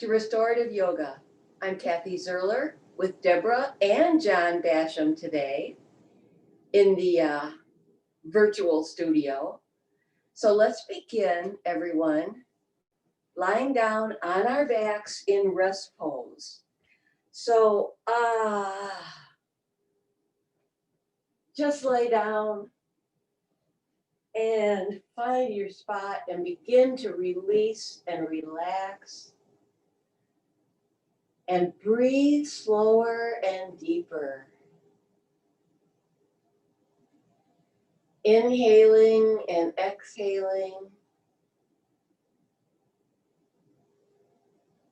to Restorative Yoga. I'm Kathy Zerler with Deborah and John Basham today in the virtual studio. So let's begin, everyone, lying down on our backs in rest pose. So just lay down and find your spot and begin to release and relax. And breathe slower and deeper. Inhaling and exhaling.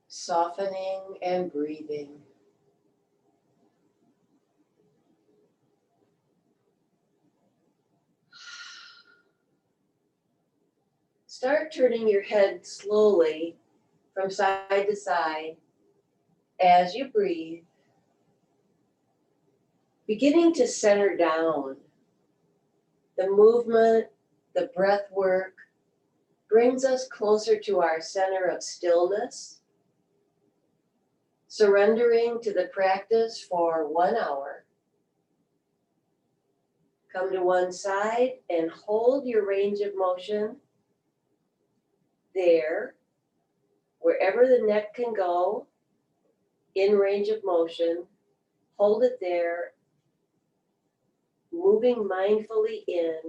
Softening and breathing. Start turning your head slowly from side to side as you breathe, beginning to center down. The movement, the breath work brings us closer to our center of stillness, surrendering to the practice for 1 hour. Come to one side and hold your range of motion there, wherever the neck can go, in range of motion. Hold it there, moving mindfully in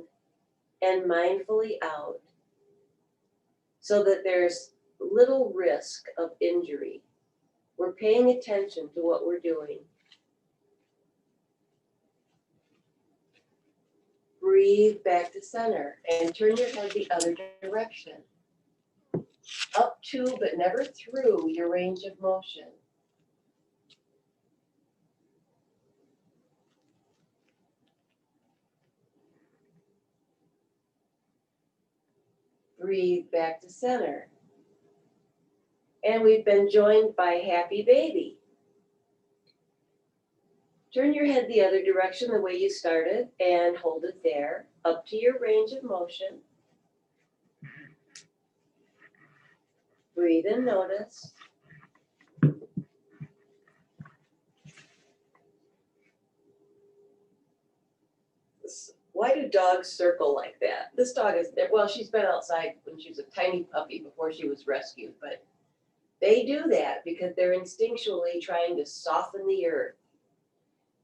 and mindfully out, so that there's little risk of injury. We're paying attention to what we're doing. Breathe back to center and turn your head the other direction. Up to, but never through, your range of motion. Breathe back to center. And we've been joined by Happy Baby. Turn your head the other direction the way you started and hold it there, up to your range of motion. Breathe and notice. Why do dogs circle like that? This dog is, well, she's been outside when she was a tiny puppy before she was rescued, but they do that because they're instinctually trying to soften the earth.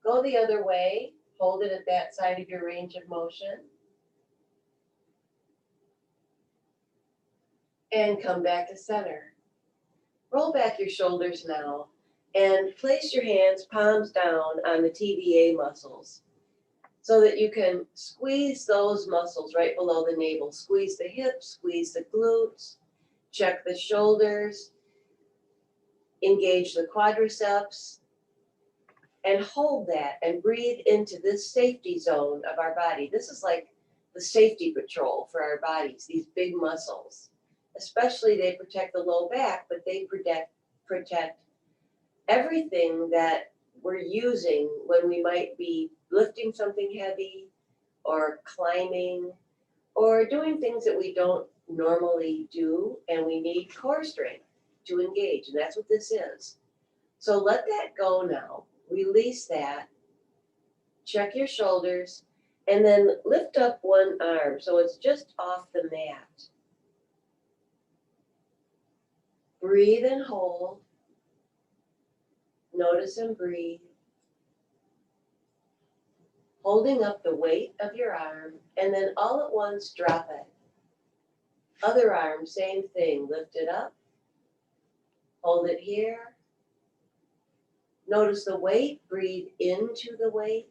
Go the other way, hold it at that side of your range of motion. And come back to center. Roll back your shoulders now and place your hands palms down on the TVA muscles so that you can squeeze those muscles right below the navel. Squeeze the hips, squeeze the glutes, check the shoulders, engage the quadriceps, and hold that and breathe into this safety zone of our body. This is like the safety patrol for our bodies, these big muscles. Especially they protect the low back, but they protect everything that we're using when we might be lifting something heavy or climbing or doing things that we don't normally do, and we need core strength to engage, and that's what this is. So let that go now. Release that. Check your shoulders, and then lift up one arm so it's just off the mat. Breathe and hold. Notice and breathe. Holding up the weight of your arm, and then all at once drop it. Other arm, same thing. Lift it up. Hold it here. Notice the weight. Breathe into the weight.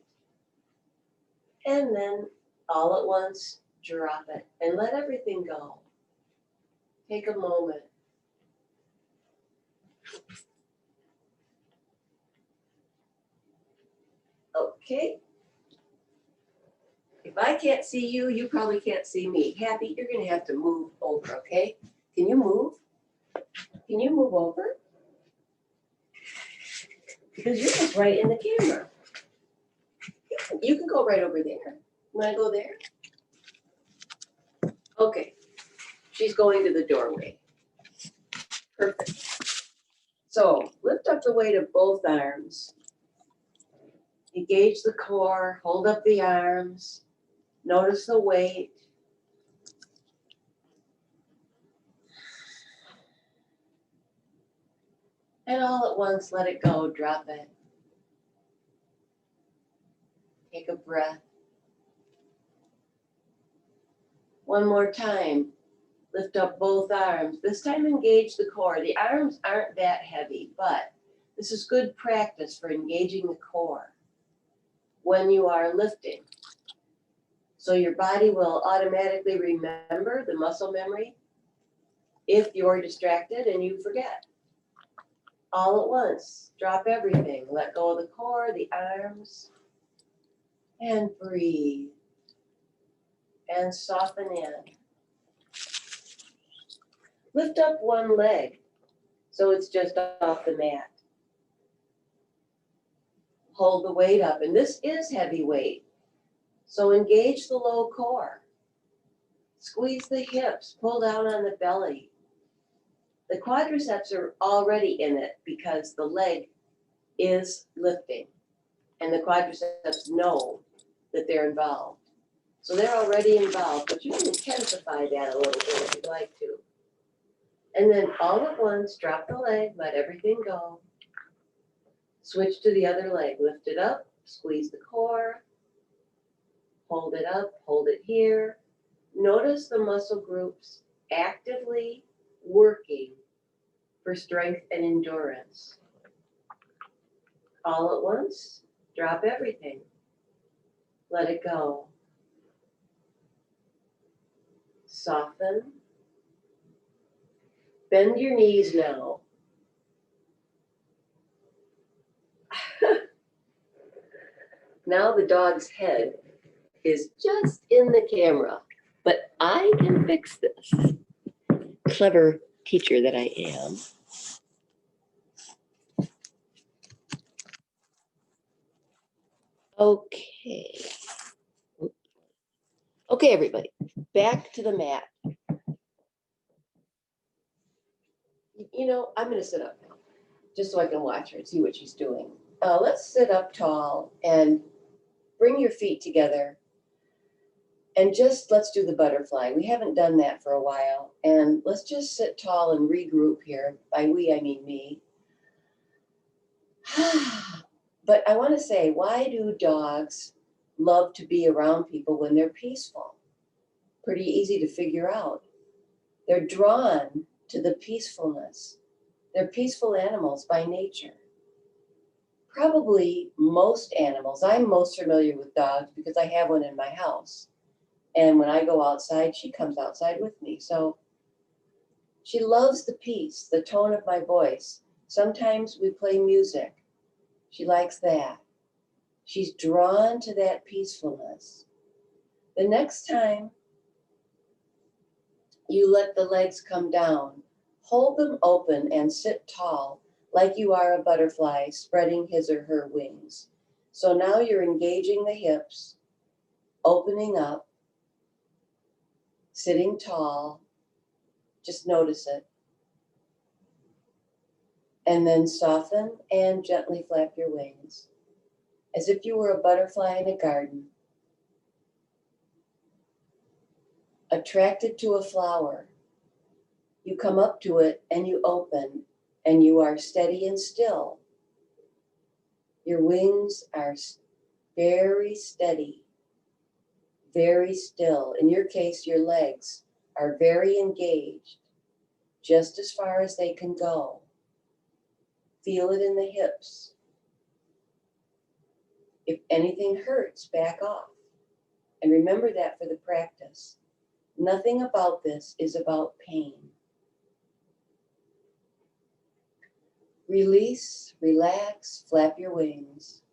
And then all at once drop it and let everything go. Take a moment. Okay. If I can't see you, you probably can't see me. Happy, you're going to have to move over, okay? Can you move? Can you move over? Because you're just right in the camera. You can go right over there. Want to go there? Okay. She's going to the doorway. Perfect. So lift up the weight of both arms. Engage the core, hold up the arms. Notice the weight. And all at once, let it go, drop it. Take a breath. One more time. Lift up both arms. This time engage the core. The arms aren't that heavy, but this is good practice for engaging the core when you are lifting. So your body will automatically remember the muscle memory if you're distracted and you forget. All at once, drop everything. Let go of the core, the arms, and breathe. And soften in. Lift up one leg so it's just off the mat. Hold the weight up, and this is heavy weight. So engage the low core. Squeeze the hips, pull down on the belly. The quadriceps are already in it because the leg is lifting, and the quadriceps know that they're involved. So they're already involved, but you can intensify that a little bit if you'd like to. And then all at once, drop the leg, let everything go. Switch to the other leg, lift it up, squeeze the core, hold it up, hold it here. Notice the muscle groups actively working for strength and endurance. All at once, drop everything. Let it go. Soften. Bend your knees now. Now the dog's head is just in the camera, but I can fix this. Clever teacher that I am. Okay. Okay, everybody, back to the mat. You know, I'm going to sit up now, just so I can watch her and see what she's doing. Let's sit up tall and bring your feet together. And just let's do the butterfly. We haven't done that for a while. And let's just sit tall and regroup here. By we, I mean me. But I want to say, why do dogs love to be around people when they're peaceful? Pretty easy to figure out. They're drawn to the peacefulness. They're peaceful animals by nature. Probably most animals, I'm most familiar with dogs because I have one in my house. And when I go outside, she comes outside with me. So she loves the peace, the tone of my voice. Sometimes we play music. She likes that. She's drawn to that peacefulness. The next time you let the legs come down, hold them open and sit tall like you are a butterfly spreading his or her wings. So now you're engaging the hips, opening up, sitting tall, just notice it. And then soften and gently flap your wings, as if you were a butterfly in a garden, attracted to a flower. You come up to it and you open, and you are steady and still. Your wings are very steady, very still. In your case, your legs are very engaged, just as far as they can go. Feel it in the hips. If anything hurts, back off. And remember that for the practice. Nothing about this is about pain. Release, relax, flap your wings.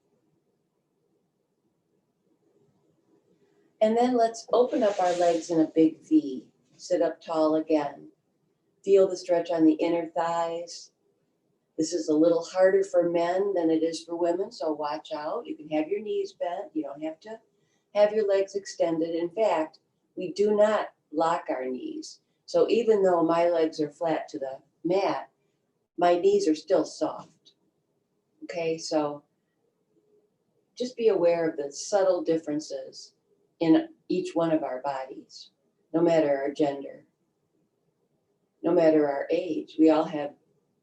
And then let's open up our legs in a big V. Sit up tall again. Feel the stretch on the inner thighs. This is a little harder for men than it is for women, so watch out. You can have your knees bent. You don't have to have your legs extended. In fact, we do not lock our knees. So even though my legs are flat to the mat, my knees are still soft. Okay, so just be aware of the subtle differences in each one of our bodies, no matter our gender, no matter our age. We all have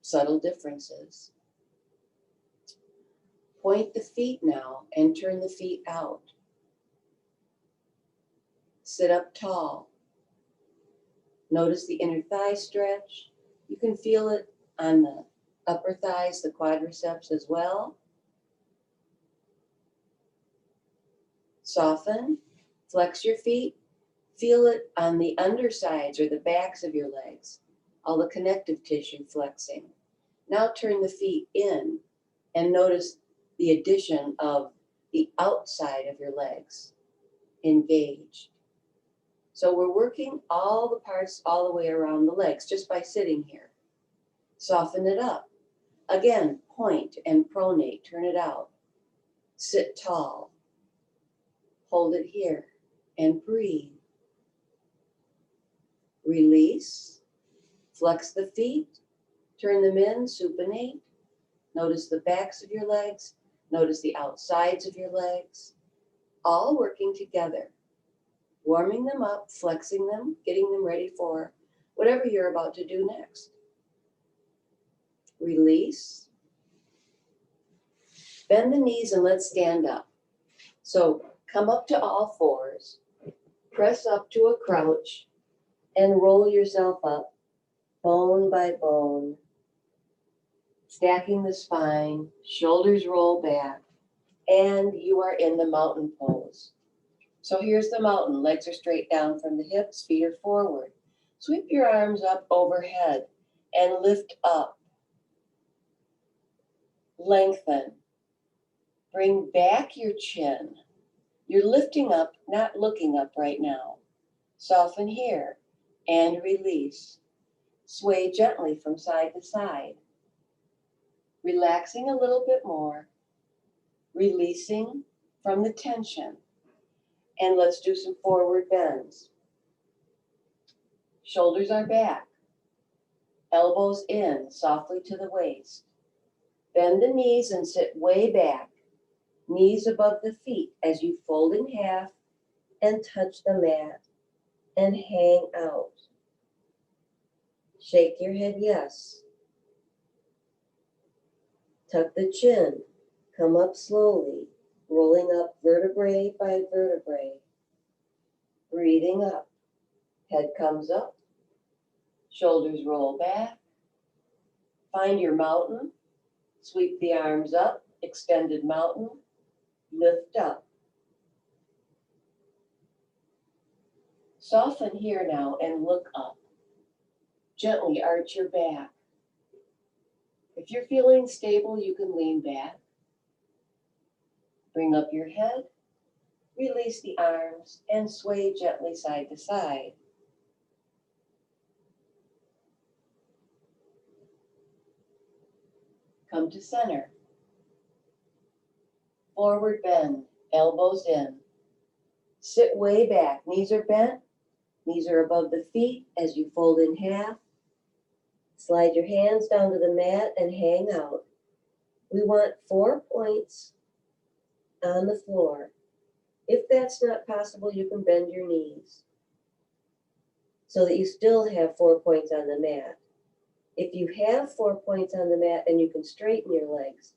subtle differences. Point the feet now and turn the feet out. Sit up tall. Notice the inner thigh stretch. You can feel it on the upper thighs, the quadriceps as well. Soften, flex your feet. Feel it on the undersides or the backs of your legs, all the connective tissue flexing. Now turn the feet in and notice the addition of the outside of your legs engaged. So we're working all the parts all the way around the legs just by sitting here. Soften it up. Again, point and pronate, turn it out. Sit tall. Hold it here and breathe. Release. Flex the feet. Turn them in, supinate. Notice the backs of your legs. Notice the outsides of your legs. All working together. Warming them up, flexing them, getting them ready for whatever you're about to do next. Release. Bend the knees and let's stand up. So come up to all fours, press up to a crouch, and roll yourself up, bone by bone, stacking the spine, shoulders roll back, and you are in the mountain pose. So here's the mountain. Legs are straight down from the hips, feet are forward. Sweep your arms up overhead and lift up. Lengthen. Bring back your chin. You're lifting up, not looking up right now. Soften here and release. Sway gently from side to side. Relaxing a little bit more. Releasing from the tension. And let's do some forward bends. Shoulders are back. Elbows in, softly to the waist. Bend the knees and sit way back. Knees above the feet as you fold in half and touch the mat and hang out. Shake your head yes. Tuck the chin. Come up slowly, rolling up vertebrae by vertebrae. Breathing up. Head comes up. Shoulders roll back. Find your mountain. Sweep the arms up. Extended mountain. Lift up. Soften here now and look up. Gently arch your back. If you're feeling stable, you can lean back. Bring up your head. Release the arms and sway gently side to side. Come to center. Forward bend, elbows in. Sit way back, knees are bent, knees are above the feet as you fold in half. Slide your hands down to the mat and hang out. We want 4 points on the floor. If that's not possible, you can bend your knees so that you still have 4 points on the mat. If you have 4 points on the mat and you can straighten your legs,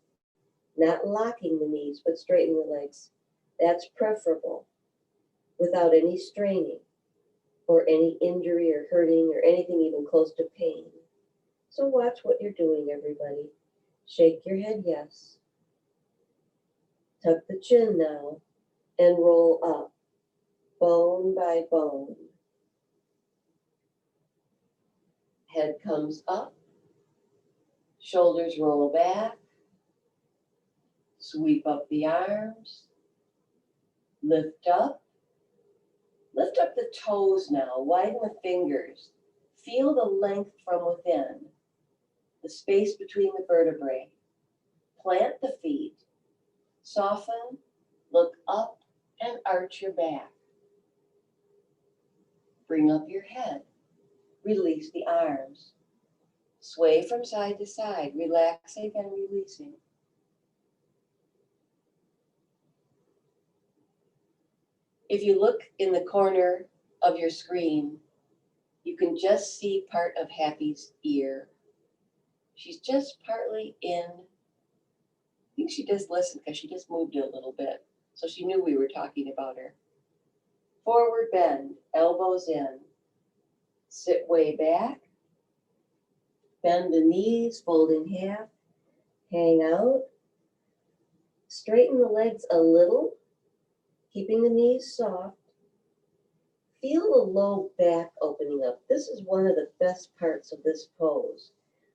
not locking the knees, but straighten the legs, that's preferable without any straining or any injury or hurting or anything even close to pain. So watch what you're doing, everybody. Shake your head yes. Tuck the chin now and roll up, bone by bone. Head comes up, shoulders roll back, sweep up the arms, lift up the toes now, widen the fingers, feel the length from within, the space between the vertebrae, plant the feet, soften, look up and arch your back. Bring up your head, release the arms, Sway from side to side, relaxing and releasing. If you look in the corner of your screen, you can just see part of Happy's ear. She's just partly in. I think she just listened because she just moved it a little bit. So she knew we were talking about her. Forward bend, elbows in. Sit way back. Bend the knees, fold in half. Hang out. Straighten the legs a little, keeping the knees soft. Feel the low back opening up. This is one of the best parts of this pose.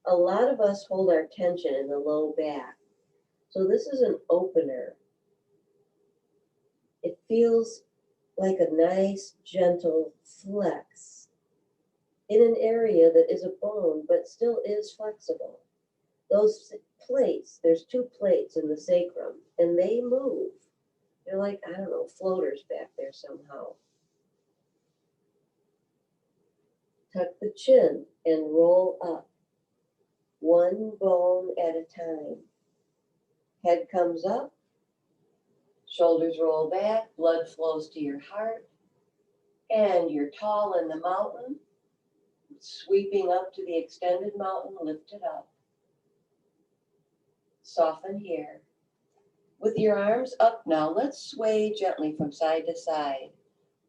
A lot of us hold our tension in the low back. So this is an opener. It feels like a nice, gentle flex in an area that is a bone, but still is flexible. Those plates, there's two plates in the sacrum, and they move. They're like, I don't know, floaters back there somehow. Tuck the chin and roll up, one bone at a time. Head comes up, shoulders roll back, blood flows to your heart, and you're tall in the mountain, sweeping up to the extended mountain, lift it up. Soften here. With your arms up now, let's sway gently from side to side,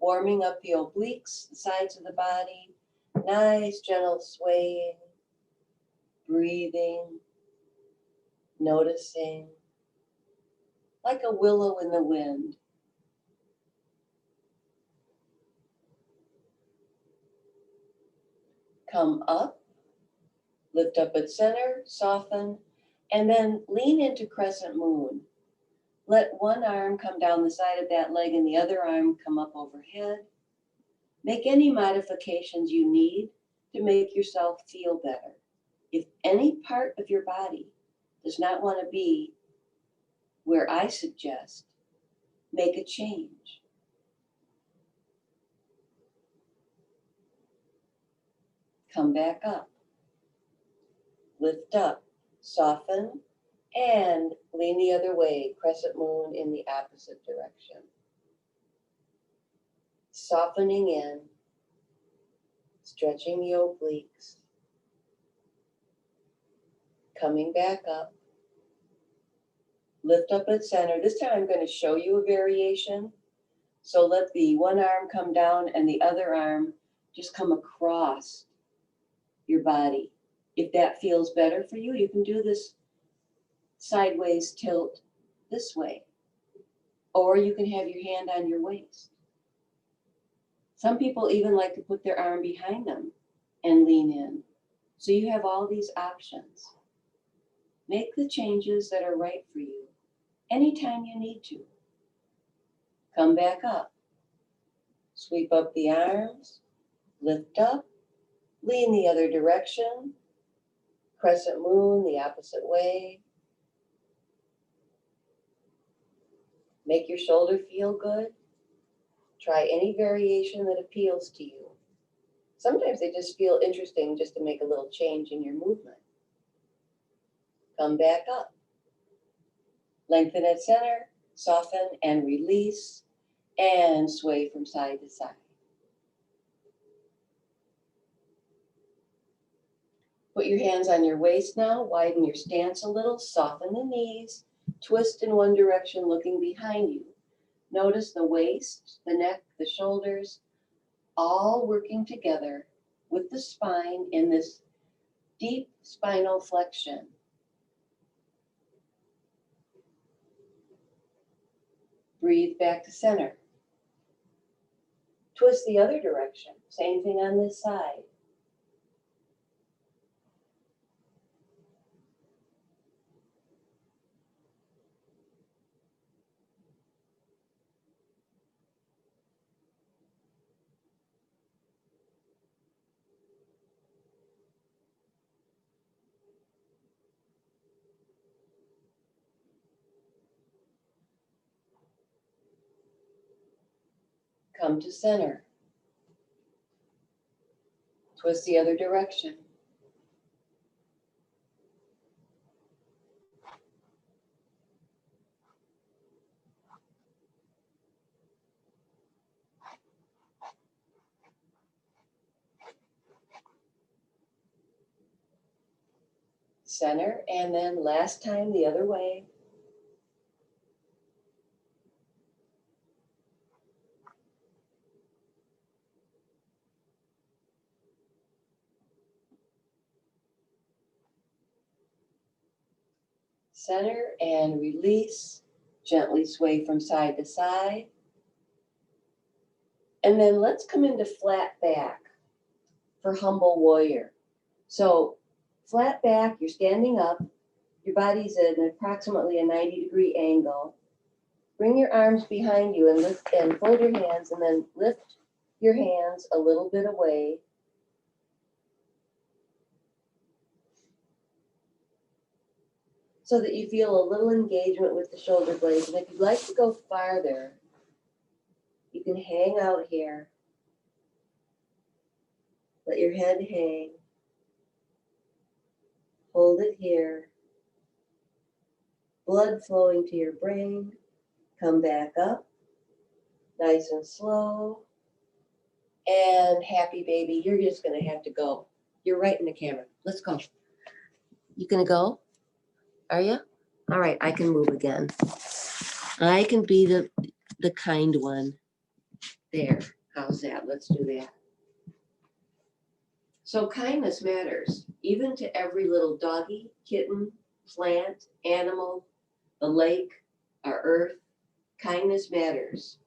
warming up the obliques, the sides of the body. Nice, gentle swaying, breathing, noticing, like a willow in the wind. Come up, lift up at center, soften, and then lean into crescent moon. Let one arm come down the side of that leg and the other arm come up overhead. Make any modifications you need to make yourself feel better. If any part of your body does not want to be where I suggest, make a change. Come back up. Lift up, soften, and lean the other way, crescent moon in the opposite direction. Softening in, stretching the obliques, coming back up. Lift up at center. This time I'm going to show you a variation. So let the one arm come down and the other arm just come across your body. If that feels better for you, you can do this sideways tilt this way. Or you can have your hand on your waist. Some people even like to put their arm behind them and lean in. So you have all these options. Make the changes that are right for you anytime you need to. Come back up. Sweep up the arms, lift up, lean the other direction, crescent moon the opposite way. Make your shoulder feel good. Try any variation that appeals to you. Sometimes they just feel interesting just to make a little change in your movement. Come back up. Lengthen at center, soften and release, and sway from side to side. Put your hands on your waist now, widen your stance a little, soften the knees, twist in one direction looking behind you. Notice the waist, the neck, the shoulders, all working together with the spine in this deep spinal flexion. Breathe back to center. Twist the other direction. Same thing on this side. Come to center. Twist the other direction. center, and then last time the other way. Center and release, gently sway from side to side. And then let's come into flat back for humble warrior. So flat back, you're standing up, your body's at approximately a 90-degree angle. Bring your arms behind you and lift and fold your hands, and then lift your hands a little bit away. So that you feel a little engagement with the shoulder blades. And if you'd like to go farther, you can hang out here. Let your head hang. Hold it here. Blood flowing to your brain. Come back up. Nice and slow. And happy baby, you're just gonna have to go. You're right in the camera. Let's go. You gonna go? Are you? All right, I can move again. I can be the kind one. There, how's that? Let's do that. So kindness matters, even to every little doggy, kitten, plant, animal, the lake, our earth. Kindness matters.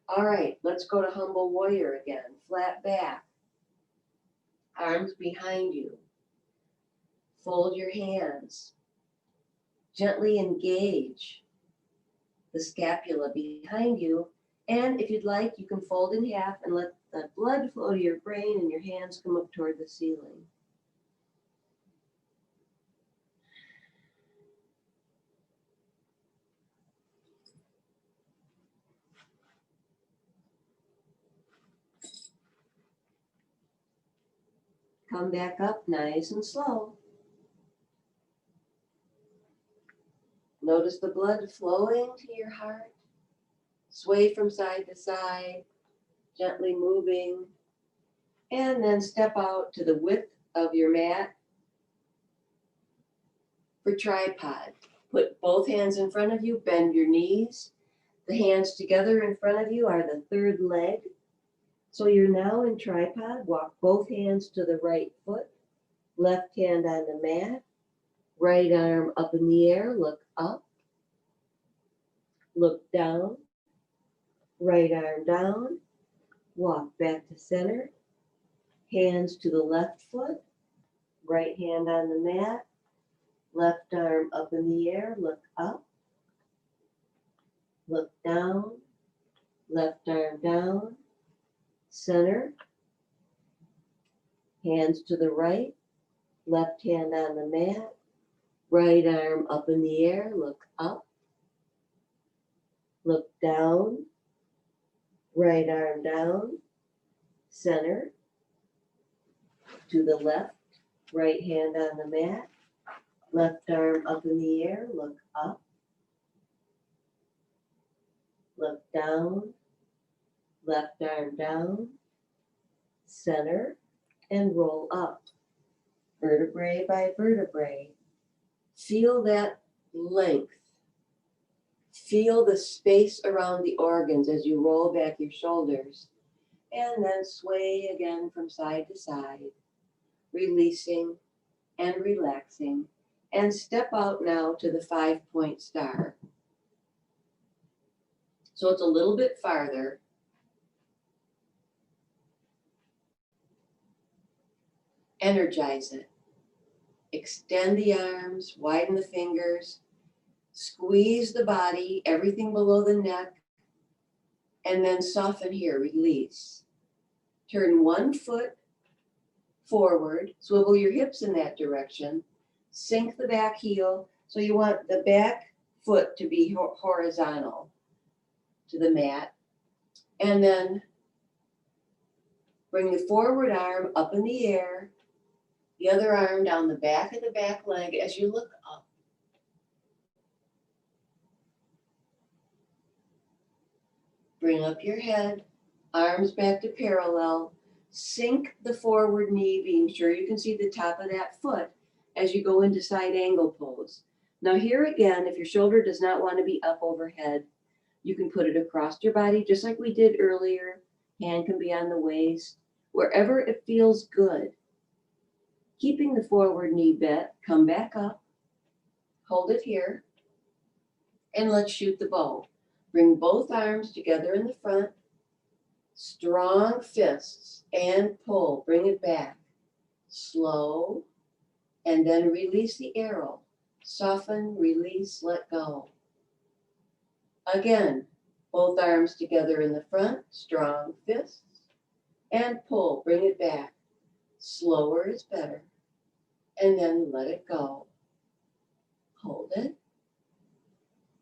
All right, let's go to humble warrior again. Flat back, arms behind you. Fold your hands. Gently engage the scapula behind you. And if you'd like, you can fold in half and let the blood flow to your brain and your hands come up toward the ceiling. Come back up nice and slow. Notice the blood flowing to your heart. Sway from side to side, gently moving. And then step out to the width of your mat for tripod. Put both hands in front of you, bend your knees. The hands together in front of you are the third leg. So you're now in tripod. Walk both hands to the right foot, left hand on the mat, right arm up in the air, look up, look down, right arm down, walk back to center, hands to the left foot, right hand on the mat, left arm up in the air, look up, look down, left arm down, center, hands to the right, left hand on the mat, right arm up in the air, look up, look down, right arm down, center, to the left, right hand on the mat, left arm up in the air, look up, look down, left arm down, center, and roll up, vertebrae by vertebrae. Feel that length. Feel the space around the organs as you roll back your shoulders, and then sway again from side to side, releasing and relaxing, and step out now to the 5-point star. So it's a little bit farther. Energize it. Extend the arms, widen the fingers, squeeze the body, everything below the neck, and then soften here, release. Turn one foot forward, swivel your hips in that direction, sink the back heel. So you want the back foot to be horizontal to the mat. And then bring the forward arm up in the air, the other arm down the back of the back leg as you look up. Bring up your head, arms back to parallel, sink the forward knee, being sure you can see the top of that foot, as you go into side angle pose. Now here again, if your shoulder does not want to be up overhead, you can put it across your body just like we did earlier. Hand can be on the waist, wherever it feels good. Keeping the forward knee bent, come back up, hold it here, and let's shoot the bow. Bring both arms together in the front, strong fists, and pull, bring it back. Slow, and then release the arrow. Soften, release, let go. Again, both arms together in the front, strong fists, and pull, bring it back. Slower is better, and then let it go. Hold it.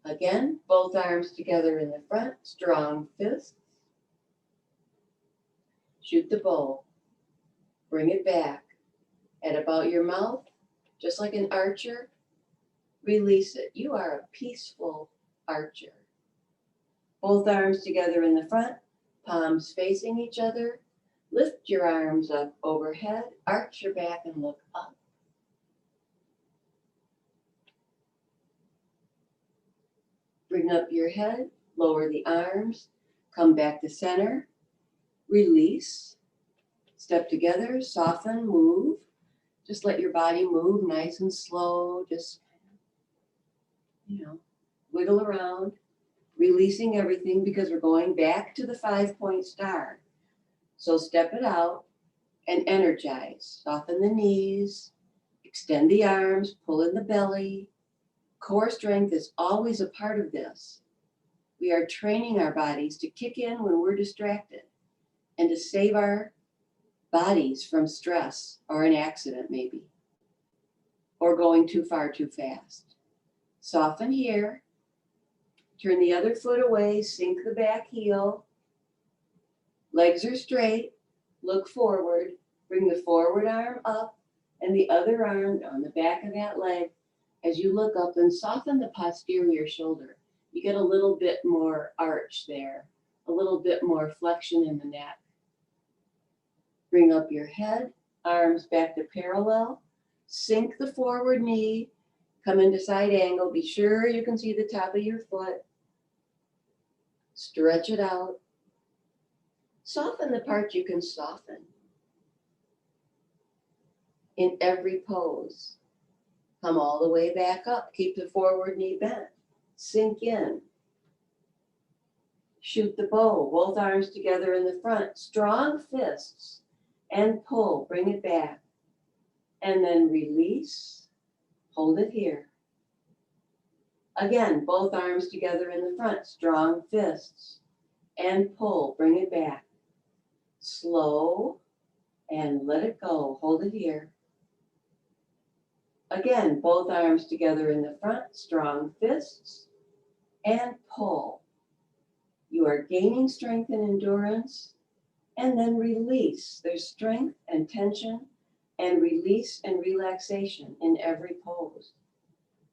Again, both arms together in the front, strong fists. Shoot the bow. Bring it back. At about your mouth, just like an archer, release it. You are a peaceful archer. Both arms together in the front, palms facing each other. Lift your arms up overhead, arch your back and look up. Bring up your head, lower the arms, come back to center, release, step together, soften, move. Just let your body move nice and slow, just, wiggle around, releasing everything because we're going back to the 5-point star. So step it out and energize. Soften the knees, extend the arms, pull in the belly. Core strength is always a part of this. We are training our bodies to kick in when we're distracted and to save our bodies from stress or an accident maybe, or going too far too fast. Soften here. Turn the other foot away, sink the back heel. Legs are straight, look forward, bring the forward arm up and the other arm on the back of that leg. As you look up and soften the posterior shoulder, you get a little bit more arch there, a little bit more flexion in the neck. Bring up your head, arms back to parallel, sink the forward knee, come into side angle, be sure you can see the top of your foot. Stretch it out. Soften the part you can soften in every pose. Come all the way back up. Keep the forward knee bent. Sink in. Shoot the bow. Both arms together in the front. Strong fists. And pull. Bring it back. And then release. Hold it here. Again, both arms together in the front. Strong fists. And pull. Bring it back. Slow. And let it go. Hold it here. Again, both arms together in the front, strong fists, and pull. You are gaining strength and endurance, and then release. There's strength and tension, and release and relaxation in every pose.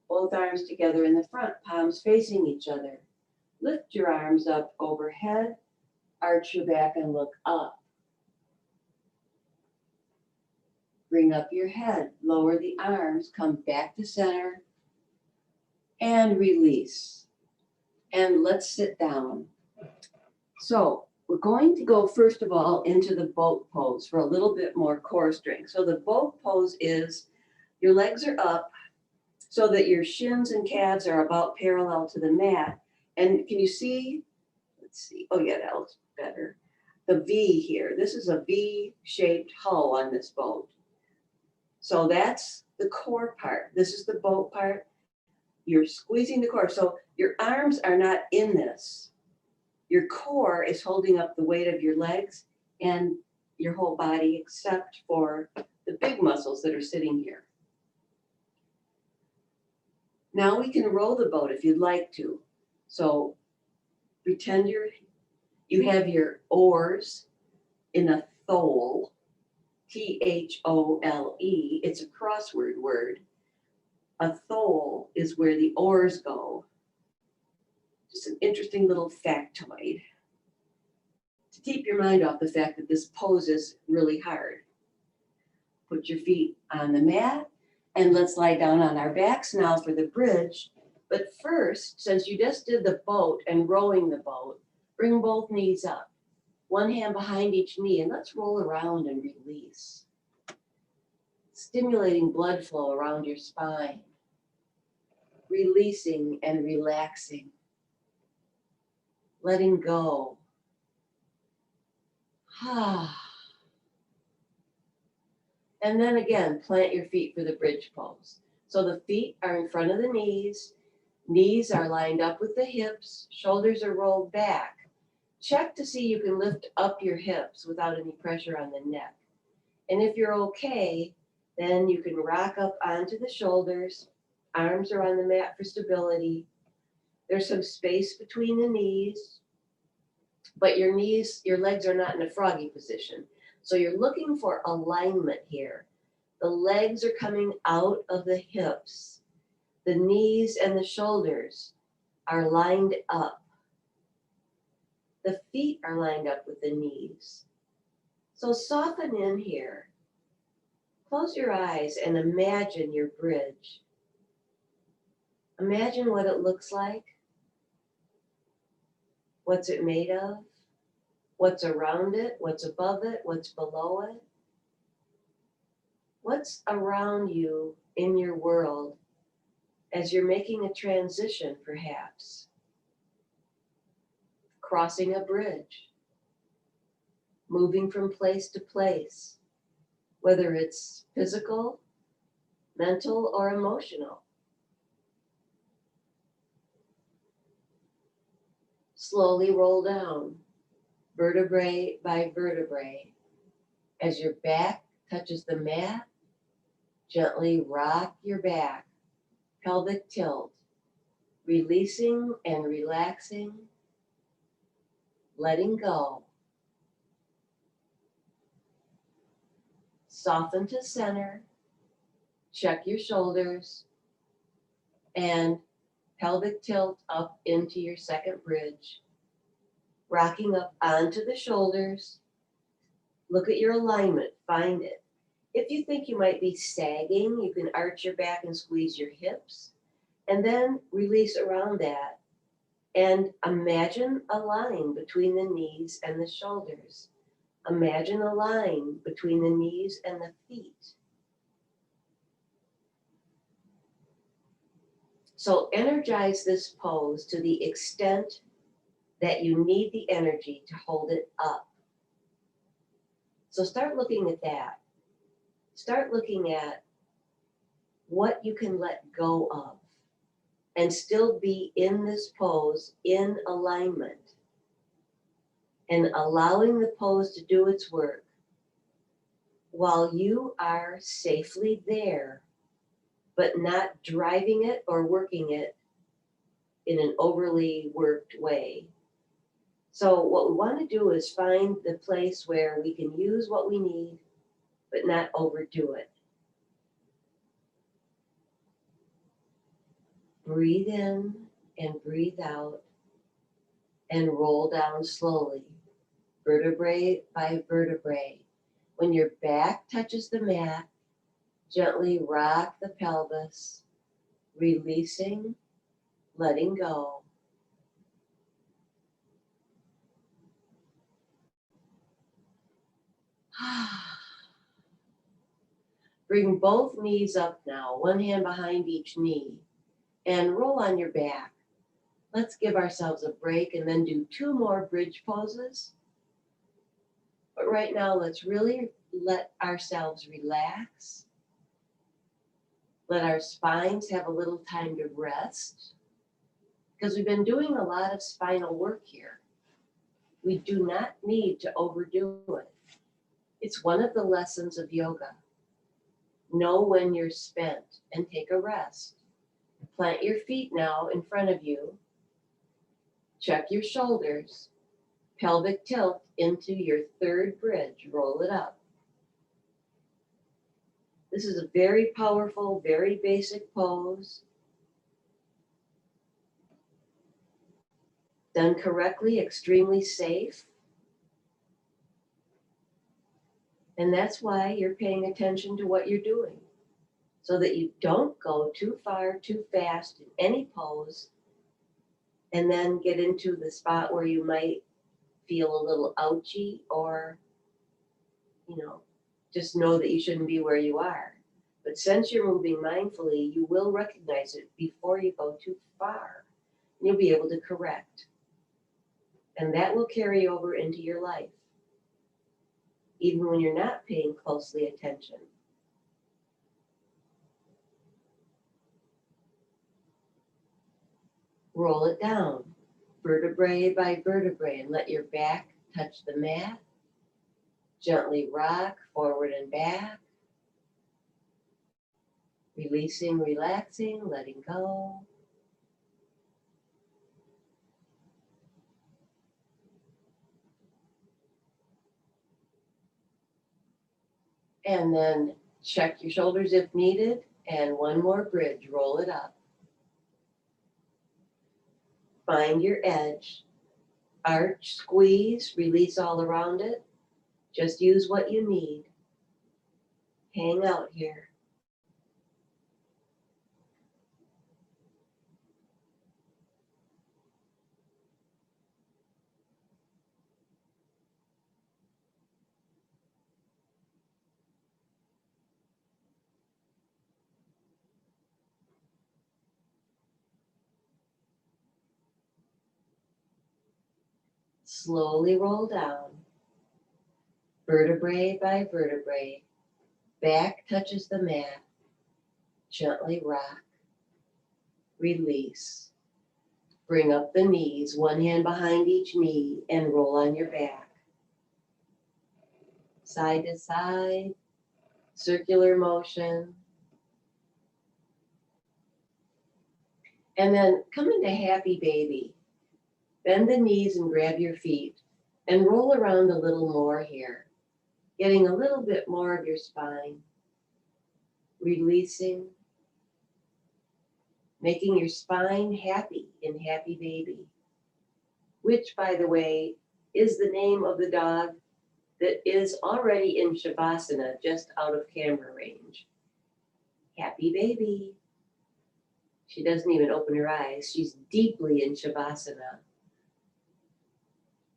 Both arms together in the front, palms facing each other. Lift your arms up overhead, arch your back and look up. Bring up your head, lower the arms, come back to center, and release. And let's sit down. So we're going to go first of all into the boat pose for a little bit more core strength. So the boat pose is your legs are up so that your shins and calves are about parallel to the mat. And can you see, let's see, oh yeah, that looks better. The V here, this is a V-shaped hull on this boat. So that's the core part. This is the boat part. You're squeezing the core. So your arms are not in this. Your core is holding up the weight of your legs and your whole body except for the big muscles that are sitting here. Now we can row the boat if you'd like to. So pretend you have your oars in a thole. Thole. It's a crossword word. A thole is where the oars go. Just an interesting little factoid to keep your mind off the fact that this pose is really hard. Put your feet on the mat And let's lie down on our backs now for the bridge. But first, since you just did the boat and rowing the boat, bring both knees up. One hand behind each knee, and let's roll around and release. Stimulating blood flow around your spine. Releasing and relaxing. Letting go. And then again, plant your feet for the bridge pose. So the feet are in front of the knees. Knees are lined up with the hips. Shoulders are rolled back. Check to see you can lift up your hips without any pressure on the neck. And if you're okay, then you can rock up onto the shoulders. Arms are on the mat for stability. There's some space between the knees, but your legs are not in a froggy position. So you're looking for alignment here. The legs are coming out of the hips. The knees and the shoulders are lined up. The feet are lined up with the knees. So soften in here. Close your eyes and imagine your bridge. Imagine what it looks like. What's it made of? What's around it? What's above it? What's below it? What's around you in your world as you're making a transition, perhaps? Crossing a bridge, moving from place to place, whether it's physical, mental, or emotional. Slowly roll down, vertebrae by vertebrae. As your back touches the mat, gently rock your back, pelvic tilt, releasing and relaxing, letting go. Soften to center, check your shoulders, and pelvic tilt up into your second bridge. Rocking up onto the shoulders. Look at your alignment, find it. If you think you might be sagging, you can arch your back and squeeze your hips, and then release around that. And imagine a line between the knees and the shoulders. Imagine a line between the knees and the feet. So energize this pose to the extent that you need the energy to hold it up. So start looking at that. Start looking at what you can let go of and still be in this pose in alignment, and allowing the pose to do its work while you are safely there, but not driving it or working it in an overly worked way. So what we want to do is find the place where we can use what we need, but not overdo it. Breathe in and breathe out and roll down slowly, vertebrae by vertebrae. When your back touches the mat, gently rock the pelvis, releasing, letting go. Bring both knees up now, one hand behind each knee, and roll on your back. Let's give ourselves a break and then do 2 more bridge poses. But right now, let's really let ourselves relax. Let our spines have a little time to rest, because we've been doing a lot of spinal work here. We do not need to overdo it. It's one of the lessons of yoga. Know when you're spent and take a rest. Plant your feet now in front of you. Check your shoulders. Pelvic tilt into your third bridge. Roll it up. This is a very powerful, very basic pose. Done correctly, extremely safe. And that's why you're paying attention to what you're doing. so that you don't go too far, too fast in any pose, and then get into the spot where you might feel a little ouchy or, you know, just know that you shouldn't be where you are. But since you're moving mindfully, you will recognize it before you go too far. And you'll be able to correct. And that will carry over into your life, even when you're not paying closely attention. Roll it down, vertebrae by vertebrae, and let your back touch the mat. Gently rock forward and back. Releasing, relaxing, letting go. And then check your shoulders if needed. And one more bridge, roll it up. Find your edge. Arch, squeeze, release all around it. Just use what you need. Hang out here. Slowly roll down, vertebrae by vertebrae. Back touches the mat. Gently rock. Release. Bring up the knees, one hand behind each knee, and roll on your back. Side to side, circular motion. And then come into happy baby. Bend the knees and grab your feet and roll around a little more here, getting a little bit more of your spine. Releasing, making your spine happy in happy baby, which, by the way, is the name of the dog that is already in Shavasana, just out of camera range. Happy baby. She doesn't even open her eyes. She's deeply in Shavasana.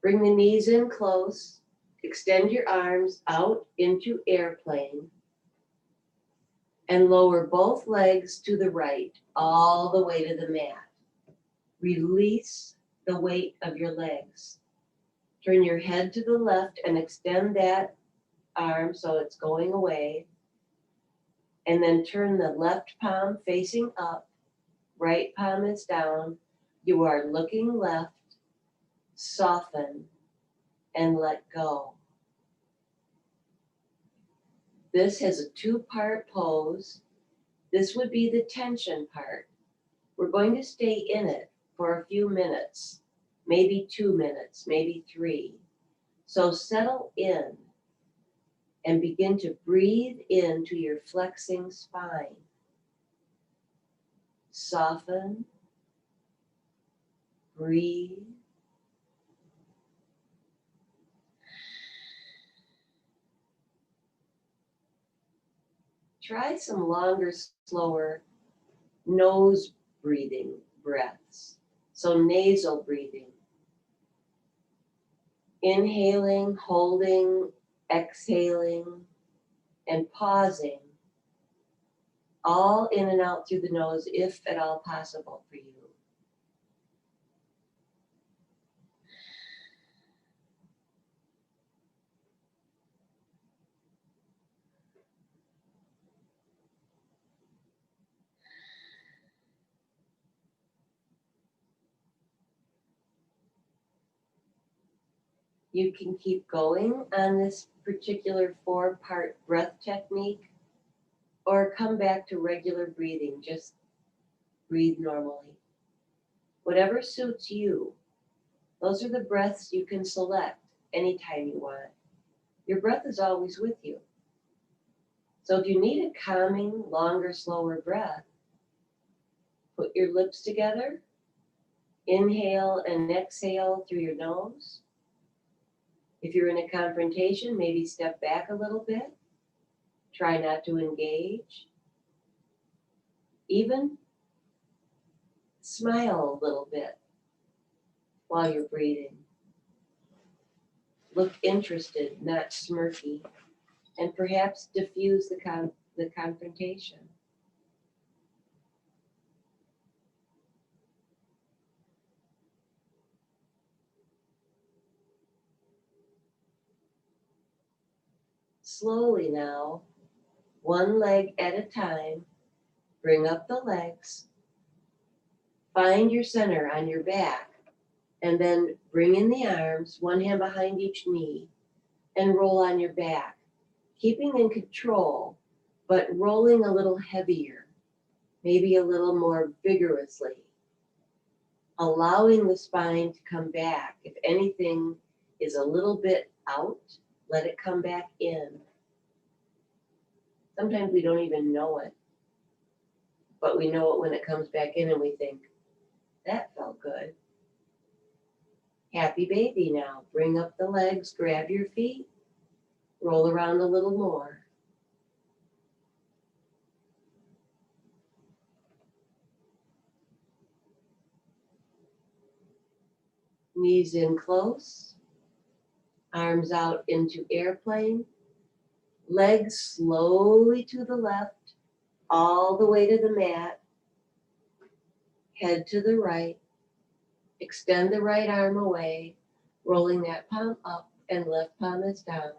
Bring the knees in close. Extend your arms out into airplane. And lower both legs to the right, all the way to the mat. Release the weight of your legs. Turn your head to the left and extend that arm so it's going away. And then turn the left palm facing up, right palm is down. You are looking left, soften, and let go. This has a two-part pose. This would be the tension part. We're going to stay in it for a few minutes, maybe 2 minutes, maybe 3. So settle in and begin to breathe into your flexing spine. Soften, breathe. Try some longer, slower nose breathing breaths. So nasal breathing. Inhaling, holding, exhaling, and pausing. All in and out through the nose, if at all possible for you. You can keep going on this particular 4-part breath technique, or come back to regular breathing. Just breathe normally. Whatever suits you. Those are the breaths you can select anytime you want. Your breath is always with you. So if you need a calming, longer, slower breath, put your lips together, inhale and exhale through your nose. If you're in a confrontation, maybe step back a little bit. Try not to engage. Even smile a little bit while you're breathing. Look interested, not smirky, and perhaps diffuse the confrontation. Slowly now, one leg at a time, bring up the legs, find your center on your back, and then bring in the arms, one hand behind each knee, and roll on your back, keeping in control, but rolling a little heavier, maybe a little more vigorously, allowing the spine to come back. If anything is a little bit out, let it come back in. Sometimes we don't even know it, but we know it when it comes back in and we think, that felt good. Happy baby now. Bring up the legs, grab your feet, roll around a little more. Knees in close, arms out into airplane, legs slowly to the left, all the way to the mat, head to the right, extend the right arm away, rolling that palm up and left palm is down.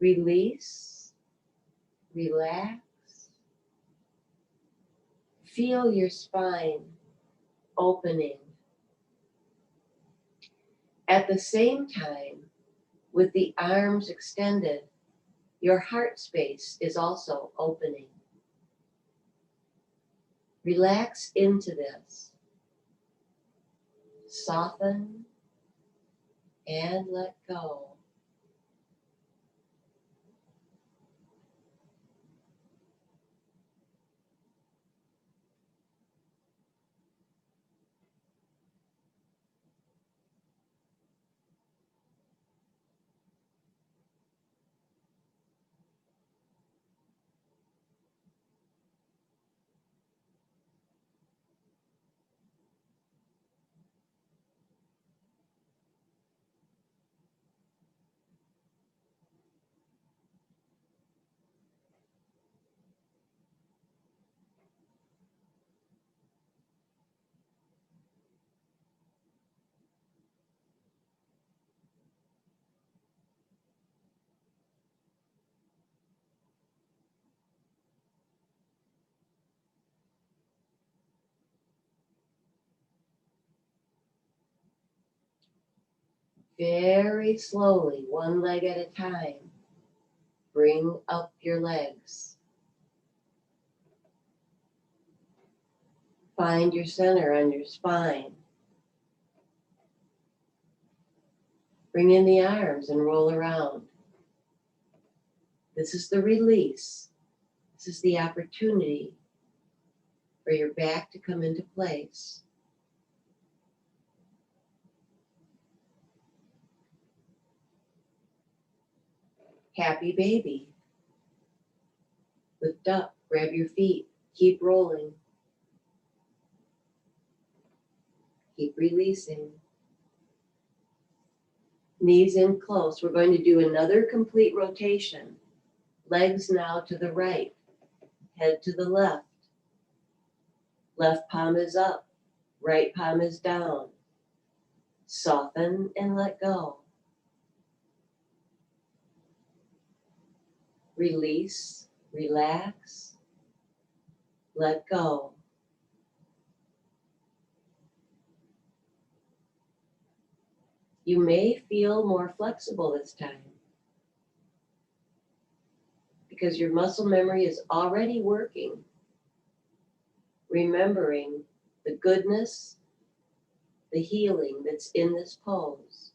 Release, relax. Feel your spine opening. At the same time, with the arms extended, your heart space is also opening. Relax into this. Soften and let go. Very slowly, one leg at a time, bring up your legs. Find your center on your spine. Bring in the arms and roll around. This is the release. This is the opportunity for your back to come into place. Happy baby. Lift up, grab your feet, keep rolling. Keep releasing. Knees in close. We're going to do another complete rotation. Legs now to the right, head to the left. Left palm is up, right palm is down. Soften and let go. Release, relax, let go. You may feel more flexible this time because your muscle memory is already working, remembering the goodness, the healing that's in this pose.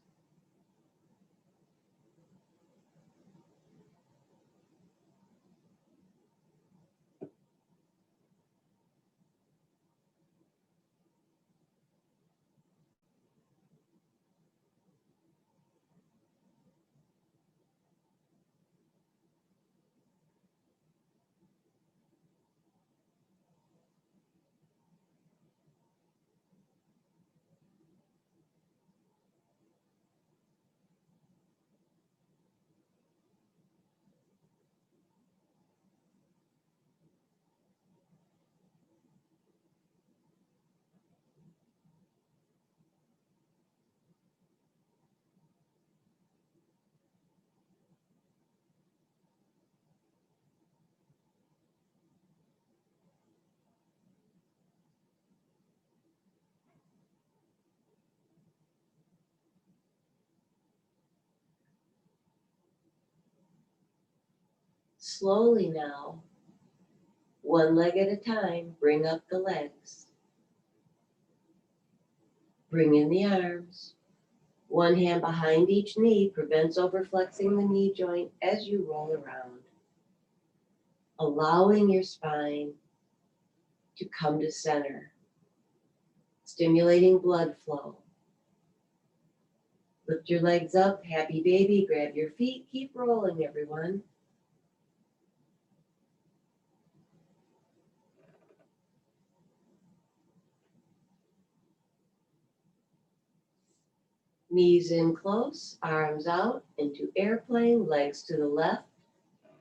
Slowly now, one leg at a time, bring up the legs. Bring in the arms. One hand behind each knee prevents overflexing the knee joint as you roll around, allowing your spine to come to center, stimulating blood flow. Lift your legs up, happy baby, grab your feet, keep rolling, everyone. Knees in close, arms out into airplane, legs to the left,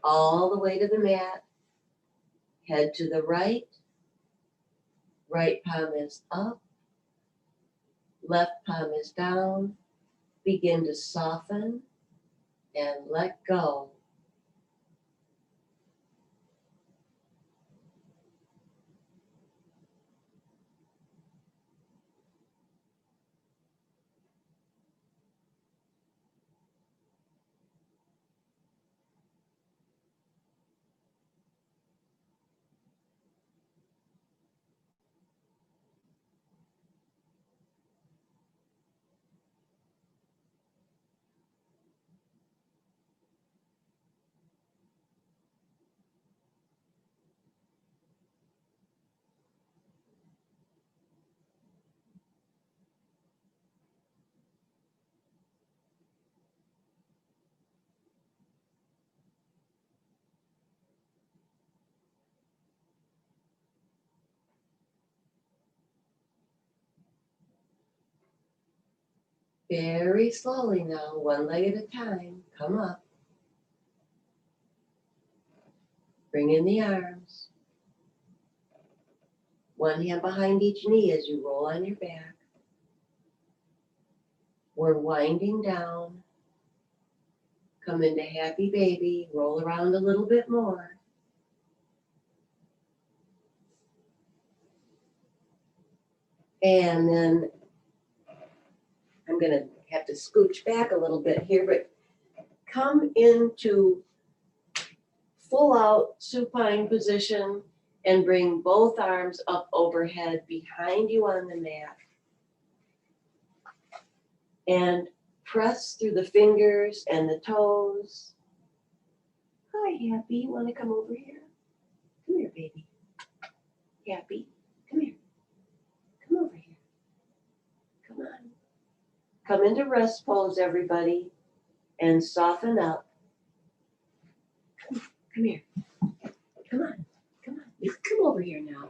all the way to the mat, head to the right, right palm is up, left palm is down. Begin to soften and let go. Very slowly now, one leg at a time, come up. Bring in the arms. One hand behind each knee as you roll on your back. We're winding down. Come into happy baby, roll around a little bit more. And then I'm gonna have to scooch back a little bit here, but come into full out supine position and bring both arms up overhead behind you on the mat. And press through the fingers and the toes. Hi, Happy, you wanna come over here? Come here, baby. Happy, come here. Come over here. Come on. Come into rest pose, everybody, and soften up. Come here. Come on. Come on. You can come over here now.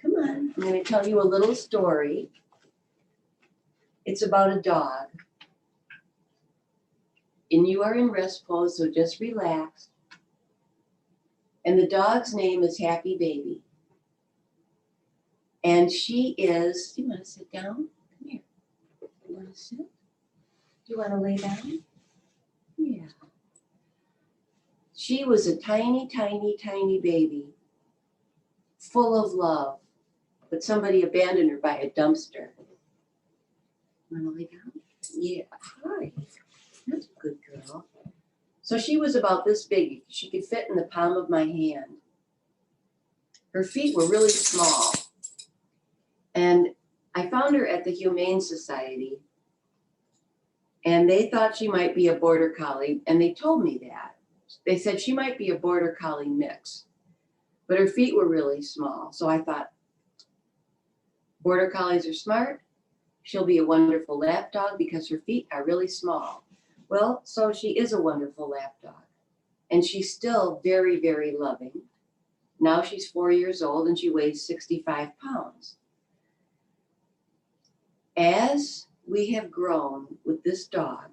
Come on. I'm going to tell you a little story. It's about a dog. And you are in rest pose, so just relax. And the dog's name is Happy Baby. And she is, do you want to sit down? Come here. You want to sit? Do you want to lay down? Yeah. She was a tiny, tiny, tiny baby, full of love, but somebody abandoned her by a dumpster. Want to lay down? Yeah, hi. That's a good girl. So she was about this big. She could fit in the palm of my hand. Her feet were really small. And I found her at the Humane Society, and they thought she might be a border collie, and they told me that. They said she might be a border collie mix, but her feet were really small. So I thought, border collies are smart. She'll be a wonderful lap dog because her feet are really small. Well, so she is a wonderful lap dog, and she's still very, very loving. Now she's 4 years old and she weighs 65 pounds. As we have grown with this dog,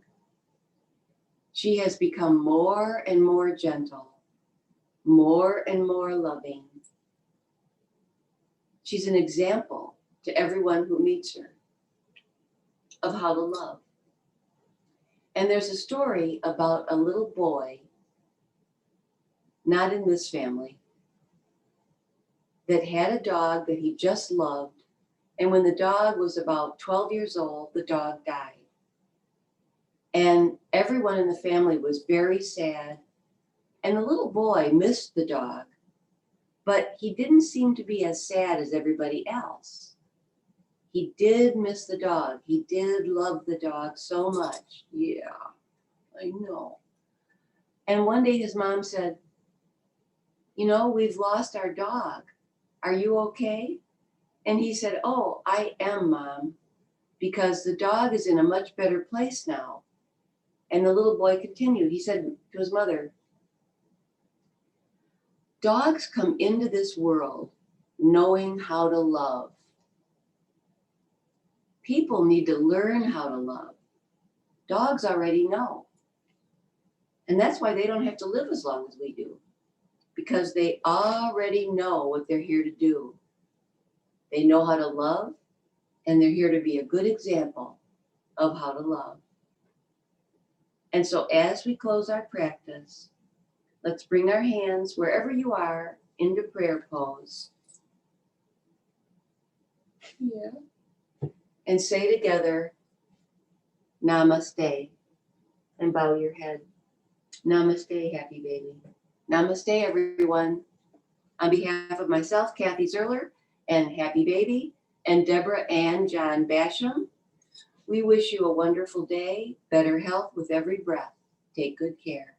she has become more and more gentle, more and more loving. She's an example to everyone who meets her of how to love. And there's a story about a little boy, not in this family, that had a dog that he just loved. And when the dog was about 12 years old, the dog died. And everyone in the family was very sad And the little boy missed the dog, but he didn't seem to be as sad as everybody else. He did miss the dog. He did love the dog so much. Yeah, I know. And one day his mom said, you know, we've lost our dog. Are you okay? And he said, oh, I am, Mom, because the dog is in a much better place now. And the little boy continued. He said to his mother, dogs come into this world knowing how to love. People need to learn how to love. Dogs already know. And that's why they don't have to live as long as we do, because they already know what they're here to do. They know how to love, and they're here to be a good example of how to love. And so as we close our practice, let's bring our hands wherever you are into prayer pose. Yeah. And say together, Namaste, and bow your head. Namaste, happy baby. Namaste, everyone. On behalf of myself, Kathy Zerler, and Happy Baby, and Deborah Ann John Basham, we wish you a wonderful day, better health with every breath. Take good care.